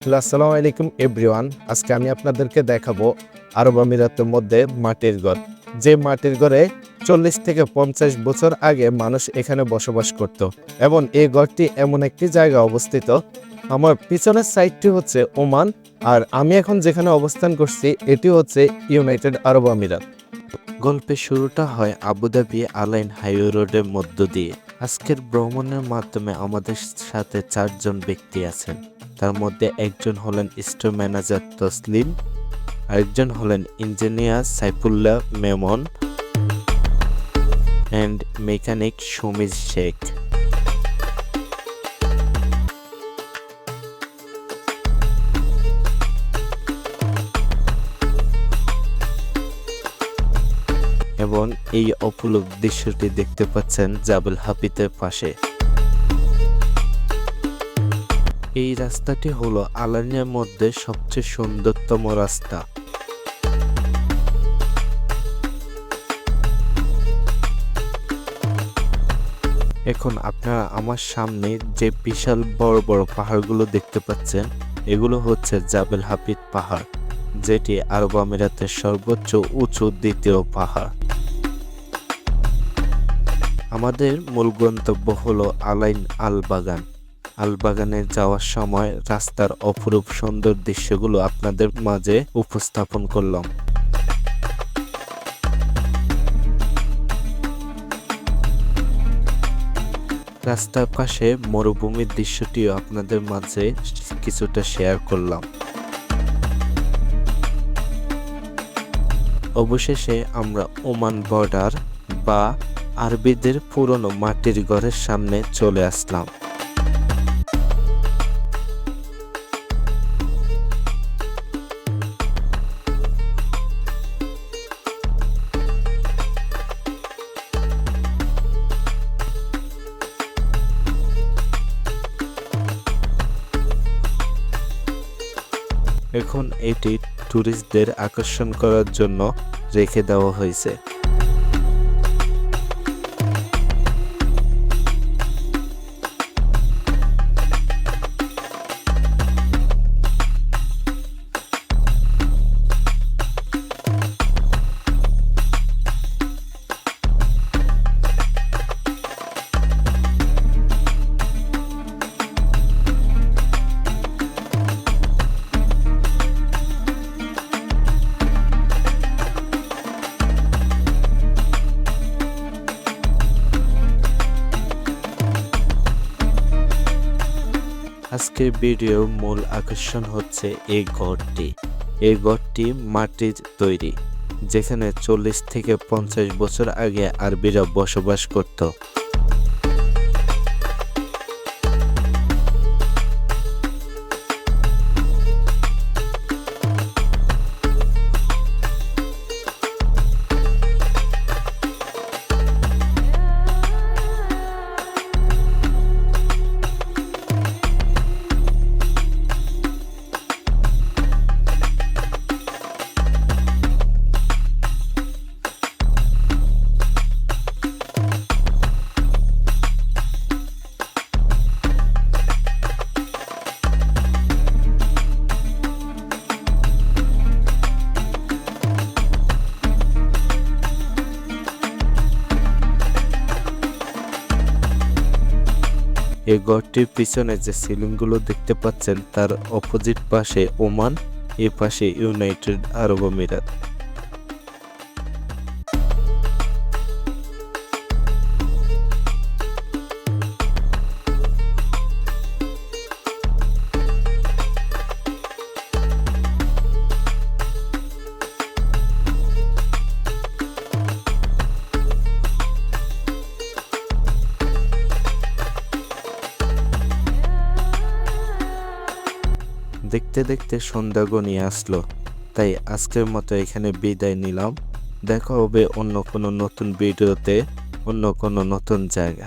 আসসালামু আলাইকুম এভরিওয়ান। আজকে আমি আপনাদেরকে দেখাবো আরব আমিরাতের মধ্যে মাটির ঘর। যে মাটির ঘরে 40 থেকে 50 বছর আগে মানুষ এখানে বসবাস করত এবং এই ঘরটি এমন একটি জায়গায় অবস্থিত। আমার পিছনের সাইডটি হচ্ছে ওমান, আর আমি এখন যেখানে অবস্থান করছি এটি হচ্ছে ইউনাইটেড আরব আমিরাত। গল্পের শুরুটা হয় আবুধাবি আলাইন হাইওয়ে রোডের মধ্য দিয়ে। আজকের ভ্রমণের মাধ্যমে আমাদের সাথে 4 জন ব্যক্তি আছেন। তার মধ্যে একজন হলেন স্টোর ম্যানেজার তসলিম, আরেকজন হলেন engineer Saifullah Memon and mechanic সুমিজ শেখ। এবং এই অপূর্ব দৃশ্যটি দেখতে পাচ্ছেন জাবেল হাফিতের পাশে। এই রাস্তাটি হলো আলাইনের মধ্যে সবচেয়ে সুন্দরতম রাস্তা। এখন আপনারা আমার সামনে যে বিশাল বড় বড় পাহাড়গুলো দেখতে পাচ্ছেন, এগুলো হচ্ছে জাবেল হাফিত পাহাড়, যেটি আরব আমিরাতের সর্বোচ্চ উঁচু দ্বিতীয় পাহাড়। আমাদের মূল গন্তব্য হলো আলাইন আল বাগান। আল বাগানে যাওয়ার সময় রাস্তার অপরূপ সুন্দর দৃশ্যগুলো আপনাদের মাঝে উপস্থাপন করলাম। রাস্তার পাশে মরুভূমির দৃশ্যটিও আপনাদের মাঝে কিছুটা শেয়ার করলাম। অবশেষে আমরা ওমান বর্ডার বা আরবিদের পুরনো মাটির ঘরের সামনে চলে আসলাম। এখন এটি ট্যুরিস্টদের আকর্ষণ করার জন্য রেখে দেওয়া হয়েছে। আজকের ভিডিওর মূল আকর্ষণ হচ্ছে এই ঘরটি। এই ঘরটি মাটির তৈরি, যেখানে 40 থেকে 50 বছর আগে আরবিরা বসবাস করত। এই ঘরটির পিছনে যে সিলিংগুলো দেখতে পাচ্ছেন, তার অপোজিট পাশে ওমান, এ পাশে ইউনাইটেড আরব আমিরাত। দেখতে দেখতে সন্ধ্যা গনিয়ে আসলো, তাই আজকের মতো এখানে বিদায় নিলাম। দেখা হবে অন্য কোনো নতুন ভিডিওতে, অন্য কোনো নতুন জায়গা।